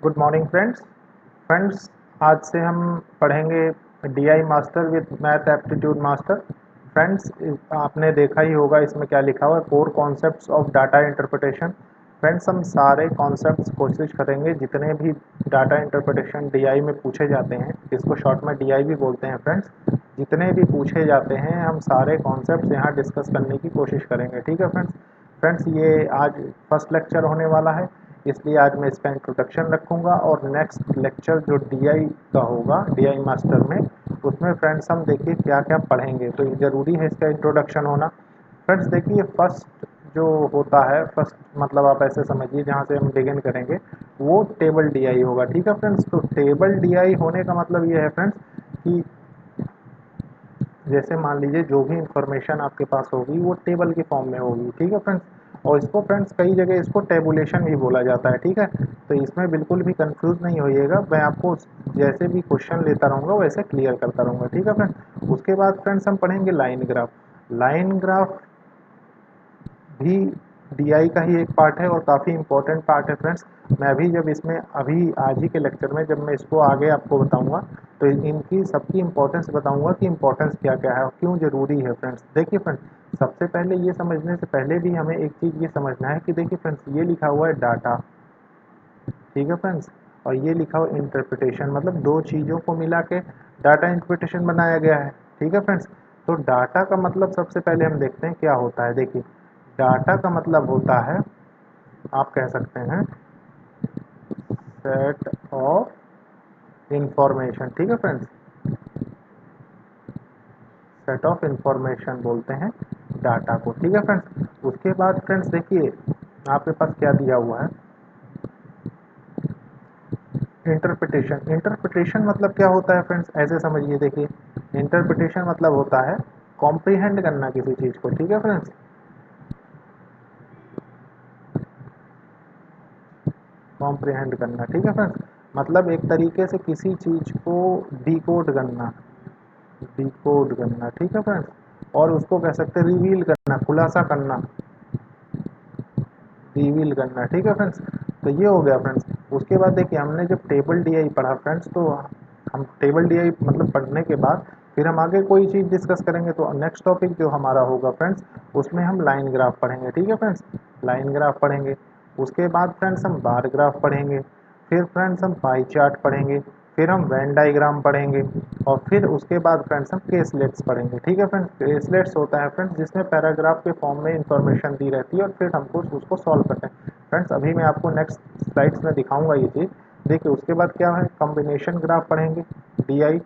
Good morning friends आज से हम पढ़ेंगे DI master with math aptitude master. Friends आपने देखा ही होगा इसमें क्या लिखा हुआ है, core concepts of data interpretation. Friends हम सारे कॉन्सेप्ट्स कोशिश करेंगे, जितने भी डाटा इंटरप्रिटेशन डीआई में पूछे जाते हैं, इसको शॉर्ट में डीआई भी बोलते हैं फ्रेंड्स। जितने भी पूछे जाते हैं हम सारे कॉन्सेप्ट्स यहाँ डिस्कस करने की कोशिश करेंगे, ठीक है फ्रेंड्स ये आज फर्स्ट लेक्चर होने वाला है, इसलिए आज मैं इसका इंट्रोडक्शन रखूंगा और नेक्स्ट लेक्चर जो डीआई का होगा, डीआई मास्टर में, उसमें फ्रेंड्स हम देखिए क्या क्या पढ़ेंगे। तो ज़रूरी है इसका इंट्रोडक्शन होना। फ्रेंड्स देखिए फर्स्ट जो होता है, फर्स्ट मतलब आप ऐसे समझिए जहाँ से हम बिगिन करेंगे वो टेबल डीआई होगा, ठीक है फ्रेंड्स। तो टेबल डीआई होने का मतलब ये है फ्रेंड्स कि जैसे मान लीजिए जो भी इंफॉर्मेशन आपके पास होगी वो टेबल के फॉर्म में होगी, ठीक है फ्रेंड्स। और इसको फ्रेंड्स कई जगह इसको टेबुलेशन भी बोला जाता है, ठीक है। तो इसमें बिल्कुल भी कंफ्यूज नहीं होइएगा, मैं आपको जैसे भी क्वेश्चन लेता रहूँगा वैसे क्लियर करता रहूँगा, ठीक है फ्रेंड्स। उसके बाद फ्रेंड्स हम पढ़ेंगे लाइन ग्राफ। लाइन ग्राफ भी डीआई का ही एक पार्ट है और काफ़ी इंपॉर्टेंट पार्ट है फ्रेंड्स। मैं अभी जब इसमें अभी आज ही के लेक्चर में जब मैं इसको आगे आपको बताऊंगा तो इनकी सबकी इंपॉर्टेंस बताऊंगा कि इंपॉर्टेंस क्या क्या है और क्यों ज़रूरी है फ्रेंड्स। देखिए फ्रेंड्स सबसे पहले ये समझने से पहले भी हमें एक चीज़ ये समझना है कि देखिए फ्रेंड्स ये लिखा हुआ है डाटा, ठीक है फ्रेंड्स, और ये लिखा हुआ इंटरप्रिटेशन, मतलब दो चीज़ों को मिला के डाटा इंटरप्रिटेशन बनाया गया है, ठीक है फ्रेंड्स। तो डाटा का मतलब सबसे पहले हम देखते हैं क्या होता है। देखिए डाटा का मतलब होता है, आप कह सकते हैं सेट ऑफ इंफॉर्मेशन, ठीक है फ्रेंड्स, सेट ऑफ इंफॉर्मेशन बोलते हैं डाटा को, ठीक है फ्रेंड्स। उसके बाद फ्रेंड्स देखिए आपके पास क्या दिया हुआ है, इंटरप्रिटेशन। इंटरप्रिटेशन मतलब क्या होता है फ्रेंड्स, ऐसे समझिए। देखिए इंटरप्रिटेशन मतलब होता है कॉम्प्रीहेंड करना किसी चीज़ को, ठीक है फ्रेंड्स, कॉम्प्रीहेंड करना, ठीक है फ्रेंड्स। मतलब एक तरीके से किसी चीज़ को डिकोड करना, डिकोड करना, ठीक है फ्रेंड्स। और उसको कह सकते हैं रिवील करना, खुलासा करना, रिवील करना, ठीक है फ्रेंड्स। तो ये हो गया फ्रेंड्स। उसके बाद देखिए हमने जब टेबल डीआई पढ़ा फ्रेंड्स, तो हम टेबल डीआई मतलब पढ़ने के बाद फिर हम आगे कोई चीज़ डिस्कस करेंगे, तो नेक्स्ट टॉपिक जो हमारा होगा फ्रेंड्स उसमें हम लाइन ग्राफ पढ़ेंगे, ठीक है फ्रेंड्स, लाइन ग्राफ पढ़ेंगे। उसके बाद फ्रेंड्स हम बार ग्राफ पढ़ेंगे, फिर फ्रेंड्स हम पाई चार्ट पढ़ेंगे, फिर हम वेन डायग्राम पढ़ेंगे, और फिर उसके बाद फ्रेंड्स हम केसलेट्स पढ़ेंगे, ठीक है फ्रेंड्स। केसलेट्स होता है फ्रेंड्स जिसमें पैराग्राफ के फॉर्म में इंफॉर्मेशन दी रहती है और फिर हमको उसको सॉल्व करते हैं फ्रेंड्स। अभी मैं आपको नेक्स्ट स्लाइड्स में दिखाऊंगा ये चीज़। देखिए उसके बाद क्या है, कॉम्बिनेशन ग्राफ पढ़ेंगे डीआई।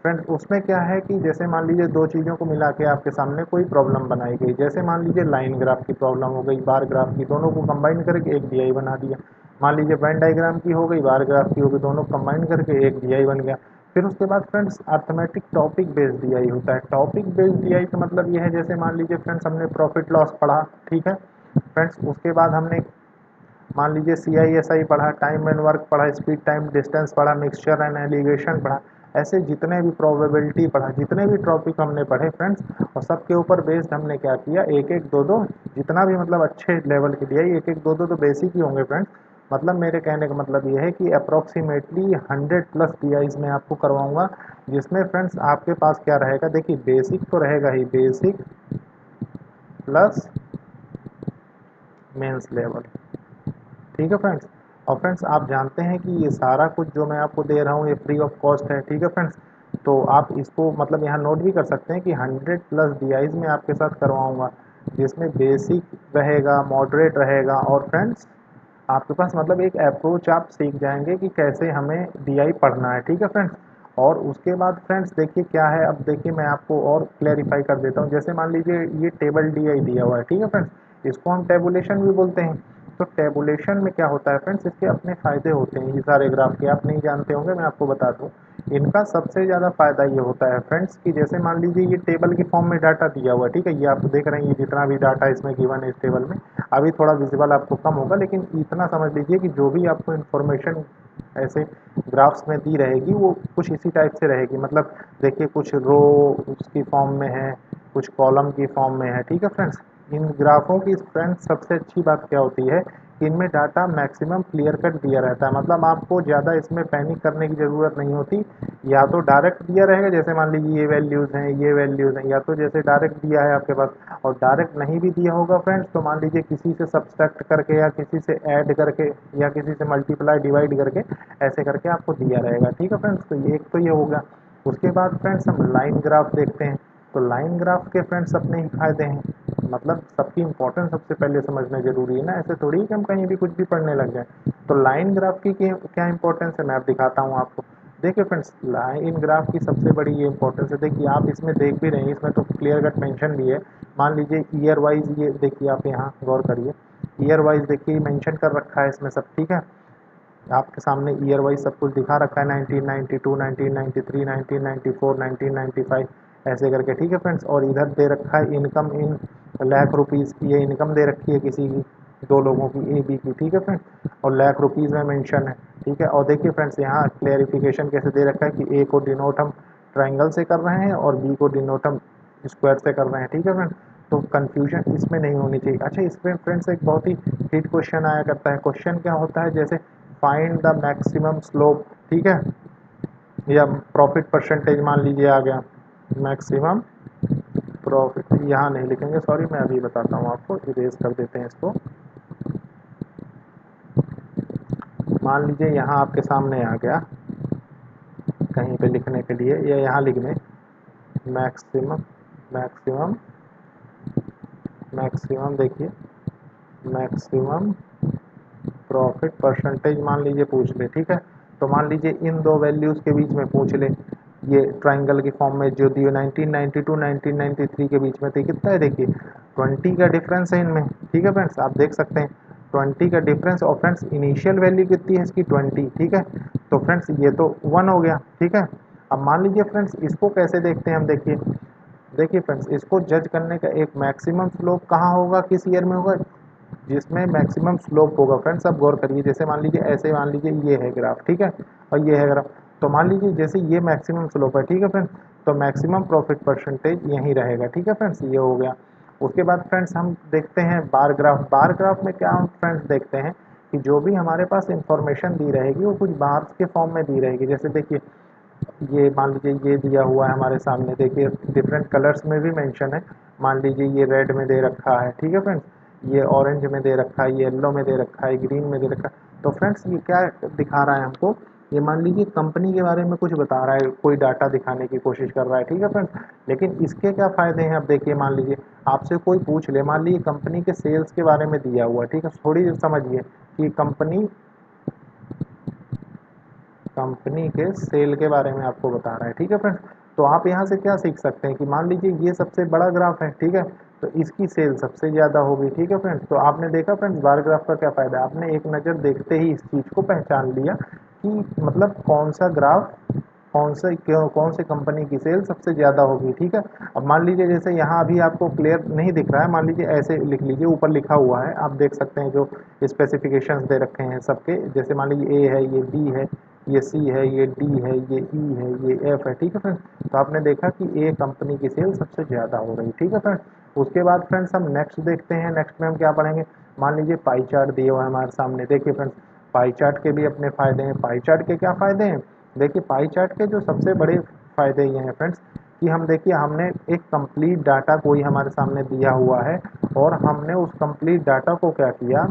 फ्रेंड्स उसमें क्या है कि जैसे मान लीजिए दो चीज़ों को मिला के आपके सामने कोई प्रॉब्लम बनाई गई, जैसे मान लीजिए लाइन ग्राफ की प्रॉब्लम हो गई, बार ग्राफ की, दोनों को कंबाइन करके एक डीआई बना दिया। मान लीजिए वेन डायग्राम की हो गई, बार ग्राफ की हो गई, दोनों कंबाइन करके एक डीआई बन गया। फिर उसके बाद friends arithmetic topic based DI होता है। टॉपिक बेस्ड डीआई का मतलब ये है, जैसे मान लीजिए फ्रेंड्स हमने प्रॉफिट लॉस पढ़ा, ठीक है फ्रेंड्स। उसके बाद हमने मान लीजिए CISI पढ़ा, टाइम एंड वर्क पढ़ा, स्पीड टाइम डिस्टेंस पढ़ा, मिक्सचर एंड एलिगेशन पढ़ा, ऐसे जितने भी प्रोबेबिलिटी पढ़ा, जितने भी टॉपिक हमने पढ़े फ्रेंड्स, और सबके ऊपर बेस्ड हमने क्या किया, एक एक दो दो, जितना भी मतलब अच्छे लेवल के दिया, एक एक दो दो तो बेसिक ही होंगे फ्रेंड्स। मतलब मेरे कहने का मतलब ये है कि अप्रॉक्सीमेटली 100+ DIs मैं आपको करवाऊंगा, जिसमें फ्रेंड्स आपके पास क्या रहेगा, देखिए बेसिक तो रहेगा ही, बेसिक प्लस मेंस लेवल, ठीक है फ्रेंड्स। और फ्रेंड्स आप जानते हैं कि ये सारा कुछ जो मैं आपको दे रहा हूँ ये फ्री ऑफ कॉस्ट है, ठीक है फ्रेंड्स। तो आप इसको मतलब यहाँ नोट भी कर सकते हैं कि 100+ DIs में आपके साथ करवाऊँगा, जिसमें बेसिक रहेगा, मॉडरेट रहेगा, और फ्रेंड्स आपके पास मतलब एक अप्रोच आप सीख जाएंगे कि कैसे हमें डीआई पढ़ना है, ठीक है फ्रेंड्स। और उसके बाद फ्रेंड्स देखिए क्या है, अब देखिए मैं आपको और क्लैरिफाई कर देता हूँ। जैसे मान लीजिए ये टेबल डीआई दिया हुआ है, ठीक है फ्रेंड्स, इसको हम टेबुलेशन भी बोलते हैं। तो टेबुलेशन में क्या होता है फ्रेंड्स, इसके अपने फ़ायदे होते हैं, ये सारे ग्राफ के आप नहीं जानते होंगे, मैं आपको बता दूँ। इनका सबसे ज़्यादा फ़ायदा ये होता है फ्रेंड्स कि जैसे मान लीजिए ये टेबल के फॉर्म में डाटा दिया हुआ है, ठीक है, ये आप देख रहे हैं, ये जितना भी डाटा इसमें गिवन है इस टेबल में, अभी थोड़ा विजिबल आपको कम होगा, लेकिन इतना समझ लीजिए कि जो भी आपको इन्फॉर्मेशन ऐसे ग्राफ्स में दी रहेगी वो कुछ इसी टाइप से रहेगी। मतलब देखिए कुछ रो उसकी फॉर्म में है, कुछ कॉलम की फॉर्म में है, ठीक है फ्रेंड्स। इन ग्राफों की फ्रेंड्स सबसे अच्छी बात क्या होती है कि इनमें डाटा मैक्सिमम क्लियर कट दिया रहता है, मतलब आपको ज़्यादा इसमें पैनिक करने की ज़रूरत नहीं होती। या तो डायरेक्ट दिया रहेगा, जैसे मान लीजिए ये वैल्यूज़ हैं, ये वैल्यूज़ हैं, या तो जैसे डायरेक्ट दिया है आपके पास। और डायरेक्ट नहीं भी दिया होगा फ्रेंड्स, तो मान लीजिए किसी से सब्सट्रैक्ट करके या किसी से ऐड करके या किसी से मल्टीप्लाई डिवाइड करके ऐसे करके आपको दिया रहेगा। ठीक है फ्रेंड्स, तो ये एक तो ये हो गया। उसके बाद फ्रेंड्स हम लाइन ग्राफ देखते हैं। तो लाइन ग्राफ के फ्रेंड्स अपने ही फायदे हैं, मतलब सबकी इंपॉर्टेंस सबसे पहले समझना जरूरी है ना, ऐसे थोड़ी कि हम कहीं भी कुछ भी पढ़ने लग जाए। तो लाइन ग्राफ की क्या इंपॉर्टेंस है मैं आप दिखाता हूँ आपको। देखिए फ्रेंड्स, लाइन ग्राफ की सबसे बड़ी ये इंपॉर्टेंस है, देखिए आप इसमें देख भी रहे हैं, इसमें तो क्लियर कट मेंशन भी है। मान लीजिए ईयर वाइज, ये देखिए आप यहाँ गौर करिए, ईयर वाइज देखिए मेंशन कर रखा है इसमें सब। ठीक है, आपके सामने ईयर वाइज सब कुछ दिखा रखा है, 1992, 1993, 1994, 1995 ऐसे करके। ठीक है फ्रेंड्स, और इधर दे रखा है इनकम इन लाख रुपीज़ की, ये इनकम दे रखी है किसी की, दो लोगों की, ए बी की। ठीक है फ्रेंड्स, और लाख रुपीज़ में मेंशन है। ठीक है, और देखिए फ्रेंड्स यहाँ क्लेरिफिकेशन कैसे दे रखा है कि ए को डिनोट हम ट्राइंगल से कर रहे हैं और बी को डिनोट हम स्क्वायर से कर रहे हैं। ठीक है फ्रेंड्स, तो कंफ्यूजन इसमें नहीं होनी चाहिए। अच्छा, इसमें फ्रेंड्स एक बहुत ही हिट क्वेश्चन आया करता है। क्वेश्चन क्या होता है, जैसे फाइंड द मैक्सिमम स्लोप, ठीक है, या प्रॉफिट परसेंटेज मान लीजिए आ गया, मैक्सिमम प्रॉफिट यहाँ नहीं लिखेंगे, सॉरी, मैं अभी बताता हूँ आपको, इरेज कर देते हैं इसको। मान लीजिए यहाँ आपके सामने आ गया कहीं पे लिखने के लिए, या यहाँ लिख दें मैक्सिमम, मैक्सिमम, मैक्सिमम, देखिए मैक्सिमम प्रॉफिट परसेंटेज मान लीजिए पूछ ले। ठीक है, तो मान लीजिए इन दो वैल्यूज़ के बीच में पूछ ले, ये ट्राइंगल की फॉर्म में जो दिए 1992 1993 के बीच में, तो कितना है देखिए 20 का डिफरेंस है इनमें। ठीक है फ्रेंड्स, आप देख सकते हैं 20 का डिफरेंस, और फ्रेंड्स इनिशियल वैल्यू कितनी है इसकी 20। ठीक है, तो फ्रेंड्स ये तो 1 हो गया। ठीक है, अब मान लीजिए फ्रेंड्स इसको कैसे देखते हैं हम, देखिए देखिए फ्रेंड्स, इसको जज करने का एक मैक्सिमम स्लोप कहाँ होगा, किस ईयर में होगा, जिसमें मैक्सिमम स्लोप होगा। फ्रेंड्स अब गौर करिए, जैसे मान लीजिए ऐसे, मान लीजिए ये है ग्राफ, ठीक है, और ये है ग्राफ, तो मान लीजिए जैसे ये मैक्सिमम स्लोप है। ठीक है फ्रेंड्स, तो मैक्सिमम प्रॉफिट परसेंटेज यहीं रहेगा। ठीक है फ्रेंड्स, ये हो गया। उसके बाद फ्रेंड्स हम देखते हैं बार ग्राफ। बार ग्राफ में क्या हम फ्रेंड्स देखते हैं कि जो भी हमारे पास इंफॉर्मेशन दी रहेगी वो कुछ बार्स के फॉर्म में दी रहेगी। जैसे देखिए ये मान लीजिए ये दिया हुआ है हमारे सामने, देखिए डिफरेंट कलर्स में भी मेंशन है। मान लीजिए ये रेड में दे रखा है, ठीक है फ्रेंड्स, ये ऑरेंज में दे रखा है, ये येलो में दे रखा है, ग्रीन में दे रखा है। तो फ्रेंड्स ये क्या दिखा रहा है हमको, ये मान लीजिए कंपनी के बारे में कुछ बता रहा है, कोई डाटा दिखाने की कोशिश कर रहा है। ठीक है फ्रेंड्स, लेकिन इसके क्या फ़ायदे हैं, अब देखिए मान लीजिए आपसे कोई पूछ ले, मान लीजिए कंपनी के सेल्स के बारे में दिया हुआ है। ठीक है, थोड़ी समझिए कि कंपनी कंपनी के सेल के बारे में आपको बता रहा है। ठीक है फ्रेंड्स, तो आप यहाँ से क्या सीख सकते हैं कि मान लीजिए ये सबसे बड़ा ग्राफ है, ठीक है, तो इसकी सेल सबसे ज़्यादा होगी। ठीक है फ्रेंड्स, तो आपने देखा फ्रेंड्स बार ग्राफ का क्या फ़ायदा है, आपने एक नज़र देखते ही इस चीज़ को पहचान लिया कि मतलब कौन सा ग्राफ, कौन सी कंपनी की सेल सबसे ज़्यादा होगी। ठीक है, अब मान लीजिए जैसे यहाँ अभी आपको क्लियर नहीं दिख रहा है, मान लीजिए ऐसे लिख लीजिए, ऊपर लिखा हुआ है, आप देख सकते हैं जो स्पेसिफिकेशंस दे रखे हैं सबके, जैसे मान लीजिए ए है, ये बी है, ये सी है, ये डी है, ये ई है, ये एफ है। ठीक है फ्रेंड्स, तो आपने देखा कि ए कंपनी की सेल सबसे ज़्यादा हो रही। ठीक है फ्रेंड्स, उसके बाद फ्रेंड्स हम नेक्स्ट देखते हैं, नेक्स्ट में हम क्या पढ़ेंगे, मान लीजिए पाई चार्ट दिए हुआ है हमारे सामने। देखिए फ्रेंड्स, पाई चार्ट के भी अपने फ़ायदे हैं। पाई चार्ट के क्या फ़ायदे हैं, देखिए पाई चार्ट के जो सबसे बड़े फ़ायदे ये हैं फ्रेंड्स कि हम देखिए हमने एक कंप्लीट डाटा कोई हमारे सामने दिया हुआ है, और हमने उस कंप्लीट डाटा को क्या किया,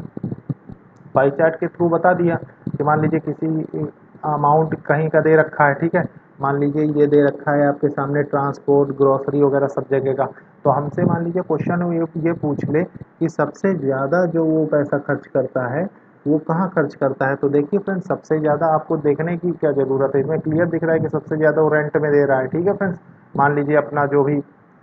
पाई चार्ट के थ्रू बता दिया कि मान लीजिए किसी अमाउंट कहीं का दे रखा है। ठीक है, मान लीजिए ये दे रखा है आपके सामने ट्रांसपोर्ट, ग्रोसरी वगैरह सब जगह का, तो हमसे मान लीजिए क्वेश्चन ये पूछ ले कि सबसे ज़्यादा जो वो पैसा खर्च करता है वो कहाँ खर्च करता है। तो देखिए फ्रेंड्स, सबसे ज़्यादा आपको देखने की क्या ज़रूरत है, इसमें क्लियर दिख रहा है कि सबसे ज़्यादा वो रेंट में दे रहा है। ठीक है फ्रेंड्स, मान लीजिए अपना जो भी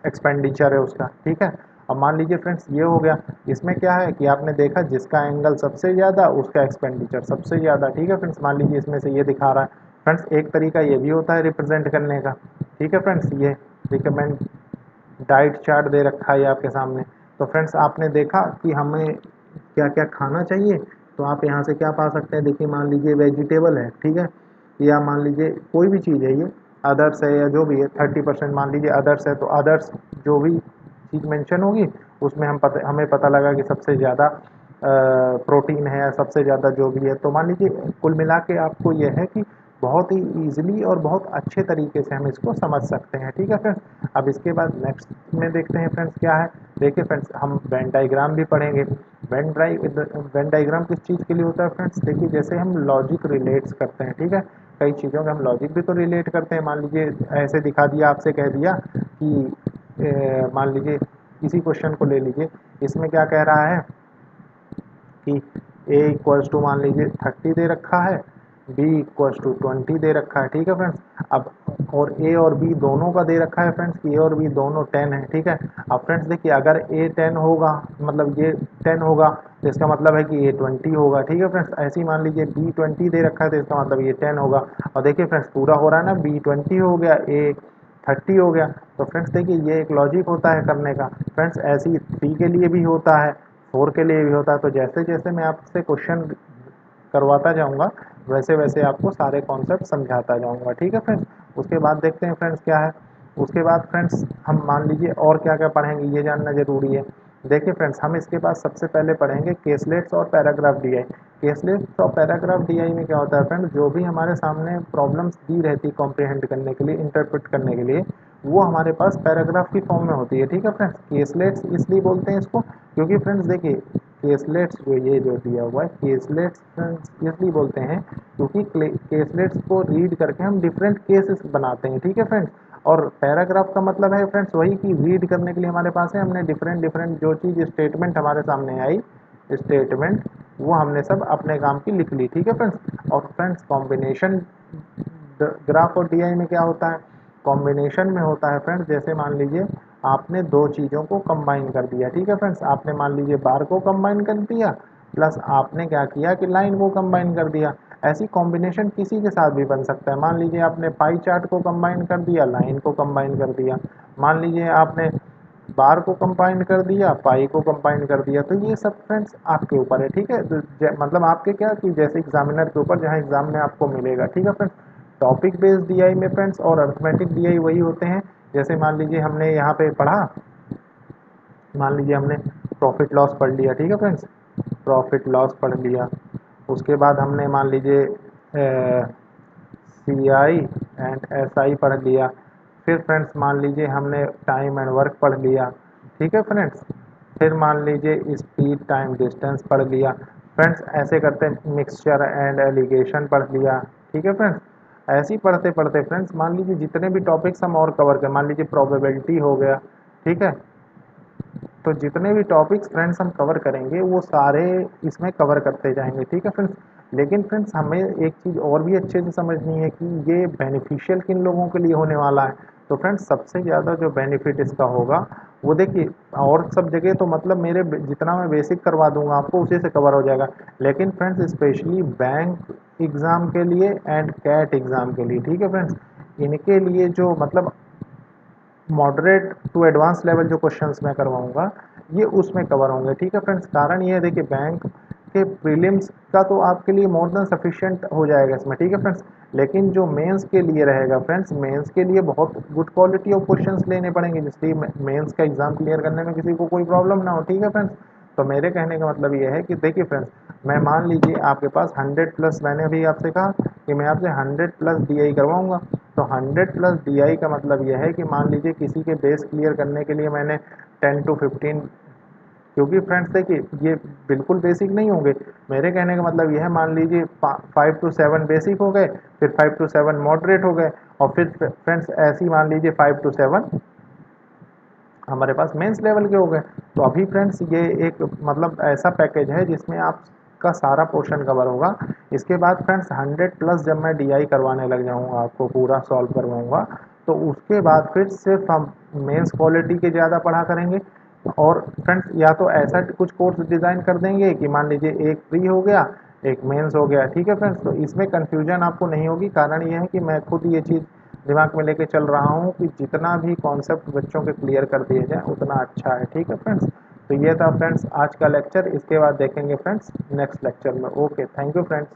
एक्सपेंडिचर है उसका। ठीक है, अब मान लीजिए फ्रेंड्स ये हो गया, इसमें क्या है कि आपने देखा जिसका एंगल सबसे ज़्यादा उसका एक्सपेंडिचर सबसे ज़्यादा। ठीक है फ्रेंड्स, मान लीजिए इसमें से ये दिखा रहा है। फ्रेंड्स एक तरीका ये भी होता है रिप्रेजेंट करने का। ठीक है फ्रेंड्स, ये रिकमेंड डाइट चार्ट दे रखा है आपके सामने। तो फ्रेंड्स आपने देखा कि हमें क्या क्या खाना चाहिए, तो आप यहाँ से क्या पा सकते हैं, देखिए मान लीजिए वेजिटेबल है, ठीक है, या मान लीजिए कोई भी चीज़ है, ये अदर्स है या जो भी है, 30% मान लीजिए अदर्स है, तो अदर्स जो भी चीज़ मेंशन होगी उसमें हमें पता लगा कि सबसे ज़्यादा प्रोटीन है, सबसे ज़्यादा जो भी है। तो मान लीजिए कुल मिला के आपको ये है कि बहुत ही ईज़िली और बहुत अच्छे तरीके से हम इसको समझ सकते हैं, ठीक है फ्रेंड्स। अब इसके बाद नेक्स्ट में देखते हैं फ्रेंड्स क्या है। देखिए फ्रेंड्स, हम वेन डायग्राम भी पढ़ेंगे। वेन डायग्राम किस चीज़ के लिए होता है फ्रेंड्स? देखिए जैसे हम लॉजिक रिलेट्स करते हैं, ठीक है, कई चीज़ों के हम लॉजिक भी तो रिलेट करते हैं। मान लीजिए ऐसे दिखा दिया, आपसे कह दिया कि मान लीजिए इसी क्वेश्चन को ले लीजिए, इसमें क्या कह रहा है कि a इक्वल्स टू मान लीजिए 30 दे रखा है, b इक्वल्स टू 20 दे रखा है, ठीक है फ्रेंड्स। अब और a और b दोनों का दे रखा है फ्रेंड्स कि a और b दोनों 10 है, ठीक है। अब फ्रेंड्स देखिए, अगर a 10 होगा, मतलब ये 10 होगा, तो इसका मतलब है कि a 20 होगा, ठीक है फ्रेंड्स। ऐसे ही मान लीजिए b 20 दे रखा है, तो इसका मतलब ये 10 होगा। और देखिए फ्रेंड्स, पूरा हो रहा है ना, b 20 हो गया, a 30 हो गया। तो फ्रेंड्स देखिए, ये एक लॉजिक होता है करने का। फ्रेंड्स ऐसे ही 3 के लिए भी होता है, 4 के लिए भी होता है। तो जैसे जैसे मैं आपसे क्वेश्चन करवाता जाऊंगा, वैसे वैसे आपको सारे कॉन्सेप्ट समझाता जाऊंगा, ठीक है फ्रेंड्स। उसके बाद देखते हैं फ्रेंड्स क्या है। उसके बाद फ्रेंड्स हम मान लीजिए और क्या क्या पढ़ेंगे, ये जानना जरूरी है। देखिए फ्रेंड्स, हम इसके बाद सबसे पहले पढ़ेंगे केसलेट्स और पैराग्राफ डीआई। केसलेट्स और पैराग्राफ डीआई में क्या होता है फ्रेंड्स, जो भी हमारे सामने प्रॉब्लम्स दी रहती है कॉम्प्रिहेंड करने के लिए, इंटरप्रेट करने के लिए, वो हमारे पास पैराग्राफ की फॉर्म में होती है, ठीक है फ्रेंड्स। केसलेट्स इसलिए बोलते हैं इसको क्योंकि फ्रेंड्स देखिए, केसलेट्स जो ये जो दिया हुआ है, केसलेट्स फ्रेंड्स इसलिए बोलते हैं क्योंकि केसलेट्स को रीड करके हम डिफरेंट केसेस बनाते हैं, ठीक है फ्रेंड्स। और पैराग्राफ का मतलब है फ्रेंड्स वही कि रीड करने के लिए हमारे पास है, हमने डिफरेंट डिफरेंट जो चीज़ स्टेटमेंट हमारे सामने आई, स्टेटमेंट वो हमने सब अपने काम की लिख ली, ठीक है फ्रेंड्स। और फ्रेंड्स कॉम्बिनेशन ग्राफ और डीआई में क्या होता है? कॉम्बिनेशन में होता है फ्रेंड्स, जैसे मान लीजिए आपने दो चीज़ों को कंबाइन कर दिया, ठीक है फ्रेंड्स। आपने मान लीजिए बार को कंबाइन कर दिया, प्लस आपने क्या किया कि लाइन को कंबाइन कर दिया। ऐसी कॉम्बिनेशन किसी के साथ भी बन सकता है। मान लीजिए आपने पाई चार्ट को कंबाइन कर दिया, लाइन को कंबाइन कर दिया। मान लीजिए आपने बार को कंबाइन कर दिया, पाई को कंबाइन कर दिया। तो ये सब फ्रेंड्स आपके ऊपर है, ठीक है। तो मतलब आपके क्या कि जैसे एग्जामिनर के ऊपर, जहाँ एग्जाम में आपको मिलेगा, ठीक है फ्रेंड्स। टॉपिक बेस्ड डीआई में फ्रेंड्स और अर्थमेटिक डीआई वही होते हैं। जैसे मान लीजिए हमने यहाँ पे पढ़ा, मान लीजिए हमने प्रॉफिट लॉस पढ़ लिया, ठीक है फ्रेंड्स, प्रॉफिट लॉस पढ़ लिया। उसके बाद हमने मान लीजिए सी आई एंड एस आई पढ़ लिया। फिर फ्रेंड्स मान लीजिए हमने टाइम एंड वर्क पढ़ लिया, ठीक है फ्रेंड्स। फिर मान लीजिए स्पीड टाइम डिस्टेंस पढ़ लिया। फ्रेंड्स ऐसे करते मिक्सचर एंड एलिगेशन पढ़ लिया, ठीक है फ्रेंड्स। ऐसे ही पढ़ते पढ़ते फ्रेंड्स मान लीजिए जितने भी टॉपिक्स हम और कवर करें, मान लीजिए प्रोबेबिलिटी हो गया, ठीक है। तो जितने भी टॉपिक्स फ्रेंड्स हम कवर करेंगे वो सारे इसमें कवर करते जाएंगे, ठीक है फ्रेंड्स। लेकिन फ्रेंड्स हमें एक चीज़ और भी अच्छे से समझनी है कि ये बेनिफिशियल किन लोगों के लिए होने वाला है। तो फ्रेंड्स सबसे ज़्यादा जो बेनिफिट इसका होगा वो देखिए, और सब जगह तो मतलब मेरे जितना मैं बेसिक करवा दूंगा आपको उसी से कवर हो जाएगा। लेकिन फ्रेंड्स स्पेशली बैंक एग्ज़ाम के लिए एंड कैट एग्ज़ाम के लिए, ठीक है फ्रेंड्स, इनके लिए जो मतलब मॉडरेट टू एडवांस लेवल जो क्वेश्चंस मैं करवाऊंगा ये उसमें कवर होंगे, ठीक है फ्रेंड्स। कारण ये है देखिए, बैंक के प्रीलिम्स का तो आपके लिए मोर देन सफिशिएंट हो जाएगा इसमें, ठीक है फ्रेंड्स। लेकिन जो मेंस के लिए रहेगा फ्रेंड्स, मेंस के लिए बहुत गुड क्वालिटी ऑफ क्वेश्चंस लेने पड़ेंगे, जिससे मेंस का एग्जाम क्लियर करने में किसी को कोई प्रॉब्लम ना हो, ठीक है फ्रेंड्स। तो मेरे कहने का मतलब ये है कि देखिए फ्रेंड्स, मैं मान लीजिए आपके पास 100 प्लस, मैंने अभी आपसे कहा कि मैं आपसे 100 प्लस डीआई करवाऊंगा। तो 100 प्लस डीआई का मतलब यह है कि मान लीजिए किसी के बेस क्लियर करने के लिए मैंने 10 टू 15, क्योंकि फ्रेंड्स देखिए ये बिल्कुल बेसिक नहीं होंगे। मेरे कहने का मतलब यह है, मान लीजिए 5 टू 7 बेसिक हो गए, फिर 5 टू 7 मॉडरेट हो गए, और फिर फ्रेंड्स ऐसे ही मान लीजिए 5 टू 7 हमारे पास मेंस लेवल के हो गए। तो अभी फ्रेंड्स ये एक मतलब ऐसा पैकेज है जिसमें आपका सारा पोर्शन कवर होगा। इसके बाद फ्रेंड्स 100 प्लस जब मैं डीआई करवाने लग जाऊंगा, आपको पूरा सॉल्व करवाऊंगा, तो उसके बाद फिर सिर्फ हम मेंस क्वालिटी के ज़्यादा पढ़ा करेंगे। और फ्रेंड्स या तो ऐसा कुछ कोर्स डिज़ाइन कर देंगे कि मान लीजिए एक प्री हो गया, एक मेंस हो गया, ठीक है फ्रेंड्स। तो इसमें कन्फ्यूजन आपको नहीं होगी। कारण ये है कि मैं खुद ये चीज़ दिमाग में लेके चल रहा हूँ कि जितना भी कॉन्सेप्ट बच्चों के क्लियर कर दिए जाए उतना अच्छा है, ठीक है फ्रेंड्स। तो ये था फ्रेंड्स आज का लेक्चर। इसके बाद देखेंगे फ्रेंड्स नेक्स्ट लेक्चर में। Okay, thank you friends.